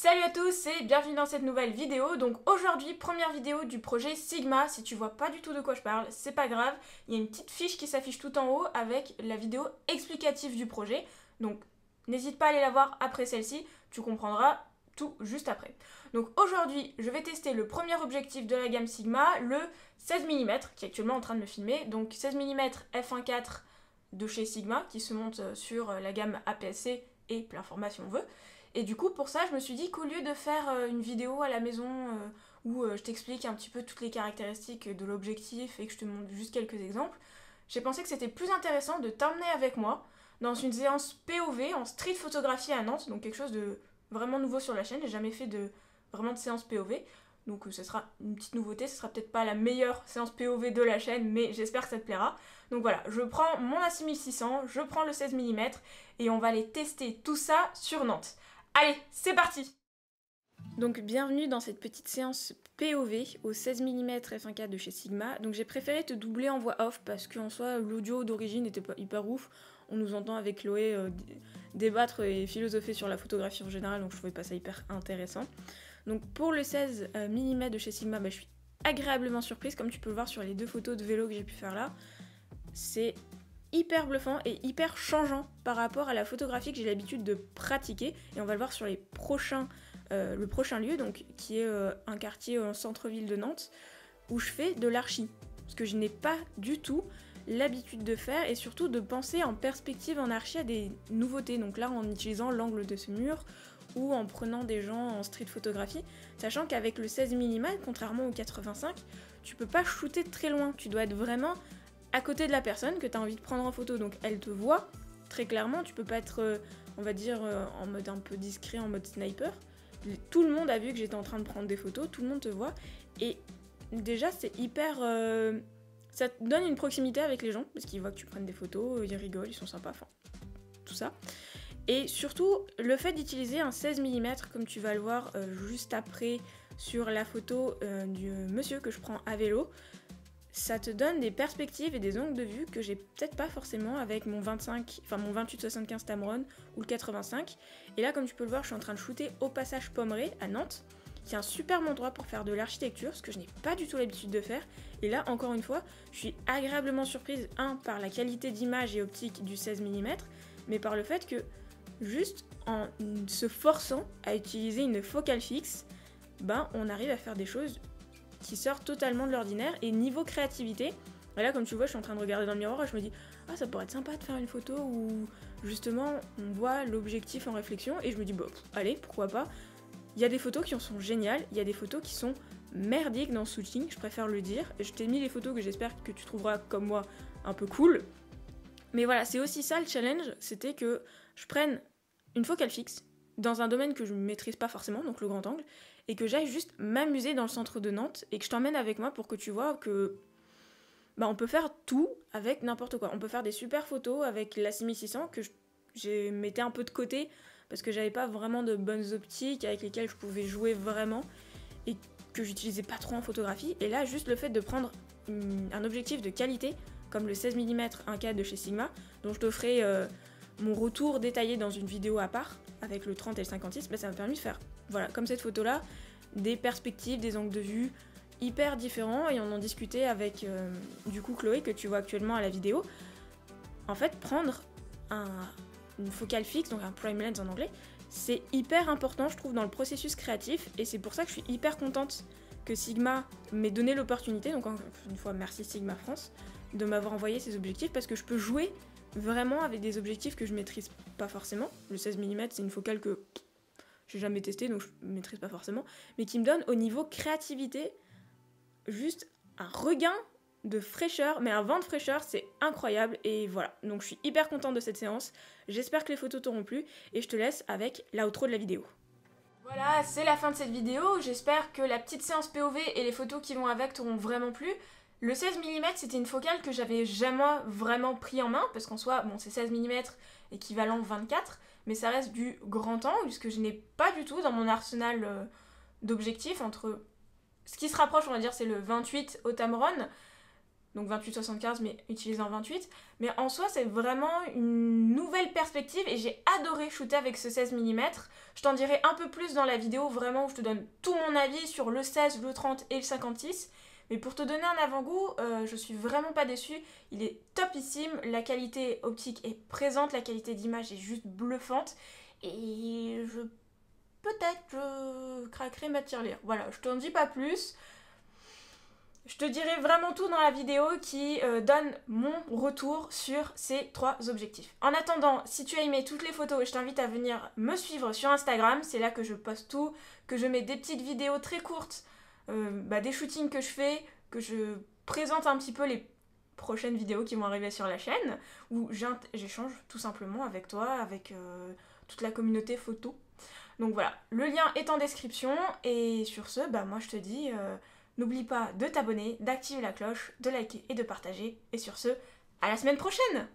Salut à tous et bienvenue dans cette nouvelle vidéo. Donc aujourd'hui, première vidéo du projet Sigma. Si tu vois pas du tout de quoi je parle, c'est pas grave. Il y a une petite fiche qui s'affiche tout en haut avec la vidéo explicative du projet. Donc n'hésite pas à aller la voir après celle-ci, tu comprendras tout juste après. Donc aujourd'hui, je vais tester le premier objectif de la gamme Sigma, le 16 mm, qui est actuellement en train de me filmer. Donc 16 mm f1.4 de chez Sigma, qui se monte sur la gamme APS-C et plein format si on veut. Et du coup, pour ça, je me suis dit qu'au lieu de faire une vidéo à la maison où je t'explique un petit peu toutes les caractéristiques de l'objectif et que je te montre juste quelques exemples, j'ai pensé que c'était plus intéressant de t'emmener avec moi dans une séance POV en street photographie à Nantes, donc quelque chose de vraiment nouveau sur la chaîne. J'ai jamais fait vraiment de séance POV, donc ce sera une petite nouveauté. Ce sera peut-être pas la meilleure séance POV de la chaîne, mais j'espère que ça te plaira. Donc voilà, je prends mon A6600, je prends le 16 mm et on va aller tester tout ça sur Nantes. Allez, c'est parti! Donc bienvenue dans cette petite séance POV au 16 mm f1.4 de chez Sigma. Donc j'ai préféré te doubler en voix off parce qu'en soi l'audio d'origine n'était pas hyper ouf. On nous entend avec Chloé débattre et philosopher sur la photographie en général, donc je trouvais pas ça hyper intéressant. Donc pour le 16 mm de chez Sigma, je suis agréablement surprise, comme tu peux le voir sur les deux photos de vélo que j'ai pu faire là. C'est hyper bluffant et hyper changeant par rapport à la photographie que j'ai l'habitude de pratiquer, et on va le voir sur le prochain lieu, donc qui est un quartier en centre-ville de Nantes où je fais de l'archi, ce que je n'ai pas du tout l'habitude de faire, et surtout de penser en perspective en archi à des nouveautés, donc là en utilisant l'angle de ce mur ou en prenant des gens en street photographie, sachant qu'avec le 16 mm, contrairement au 85, tu peux pas shooter très loin, tu dois être vraiment à côté de la personne que tu as envie de prendre en photo, donc elle te voit très clairement, tu peux pas être, on va dire, en mode un peu discret, en mode sniper. Tout le monde a vu que j'étais en train de prendre des photos, tout le monde te voit, et déjà c'est hyper... ça te donne une proximité avec les gens, parce qu'ils voient que tu prennes des photos, ils rigolent, ils sont sympas, enfin, tout ça. Et surtout, le fait d'utiliser un 16 mm, comme tu vas le voir juste après sur la photo du monsieur que je prends à vélo, ça te donne des perspectives et des angles de vue que j'ai peut-être pas forcément avec mon 28-75 Tamron ou le 85. Et là, comme tu peux le voir, je suis en train de shooter au passage Pommeré à Nantes, qui est un superbe endroit pour faire de l'architecture, ce que je n'ai pas du tout l'habitude de faire. Et là, encore une fois, je suis agréablement surprise, par la qualité d'image et optique du 16 mm, mais par le fait que, juste en se forçant à utiliser une focale fixe, on arrive à faire des choses qui sort totalement de l'ordinaire. Et niveau créativité, et là comme tu vois je suis en train de regarder dans le miroir et je me dis ça pourrait être sympa de faire une photo où justement on voit l'objectif en réflexion, et je me dis allez, pourquoi pas. Il y a des photos qui en sont géniales, il y a des photos qui sont merdiques dans le shooting, je préfère le dire. Je t'ai mis les photos que j'espère que tu trouveras comme moi un peu cool, mais voilà, c'est aussi ça le challenge, c'était que je prenne une focale fixe dans un domaine que je ne maîtrise pas forcément, donc le grand angle, et que j'aille juste m'amuser dans le centre de Nantes, et que je t'emmène avec moi pour que tu vois que on peut faire tout avec n'importe quoi. On peut faire des super photos avec la 6600 que j'ai mettais un peu de côté parce que j'avais pas vraiment de bonnes optiques avec lesquelles je pouvais jouer vraiment et que j'utilisais pas trop en photographie. Et là, juste le fait de prendre un objectif de qualité comme le 16 mm 1.4 de chez Sigma, dont je te ferai mon retour détaillé dans une vidéo à part avec le 30 et le 56, ça m'a permis de faire, voilà, comme cette photo là, des perspectives, des angles de vue hyper différents, et on en discutait avec du coup Chloé que tu vois actuellement à la vidéo. En fait, prendre une focale fixe, donc un prime lens en anglais, c'est hyper important je trouve dans le processus créatif, et c'est pour ça que je suis hyper contente que Sigma m'ait donné l'opportunité, donc encore une fois merci Sigma France, de m'avoir envoyé ces objectifs, parce que je peux jouer vraiment avec des objectifs que je maîtrise pas forcément. Le 16 mm c'est une focale que j'ai jamais testée, donc je maîtrise pas forcément, mais qui me donne au niveau créativité juste un regain de fraîcheur, mais un vent de fraîcheur, c'est incroyable. Et voilà, donc je suis hyper contente de cette séance, j'espère que les photos t'auront plu, et je te laisse avec l'outro de la vidéo. Voilà, c'est la fin de cette vidéo, j'espère que la petite séance POV et les photos qui vont avec t'auront vraiment plu. Le 16 mm c'était une focale que j'avais jamais vraiment pris en main, parce qu'en soi, c'est 16 mm équivalent 24, mais ça reste du grand angle, puisque je n'ai pas du tout dans mon arsenal d'objectifs. Entre ce qui se rapproche, on va dire, c'est le 28 au Tamron, donc 28-75 mais utilisé en 28. Mais en soi c'est vraiment une nouvelle perspective et j'ai adoré shooter avec ce 16 mm. Je t'en dirai un peu plus dans la vidéo vraiment où je te donne tout mon avis sur le 16, le 30 et le 56. Mais pour te donner un avant-goût, je suis vraiment pas déçue. Il est topissime, la qualité optique est présente, la qualité d'image est juste bluffante. Et peut-être je craquerai ma tirelire. Voilà, je t'en dis pas plus. Je te dirai vraiment tout dans la vidéo qui donne mon retour sur ces 3 objectifs. En attendant, si tu as aimé toutes les photos, je t'invite à venir me suivre sur Instagram. C'est là que je poste tout, que je mets des petites vidéos très courtes, des shootings que je fais, que je présente un petit peu les prochaines vidéos qui vont arriver sur la chaîne, où j'échange tout simplement avec toi, avec toute la communauté photo. Donc voilà, le lien est en description et sur ce, moi je te dis... n'oublie pas de t'abonner, d'activer la cloche, de liker et de partager. Et sur ce, à la semaine prochaine!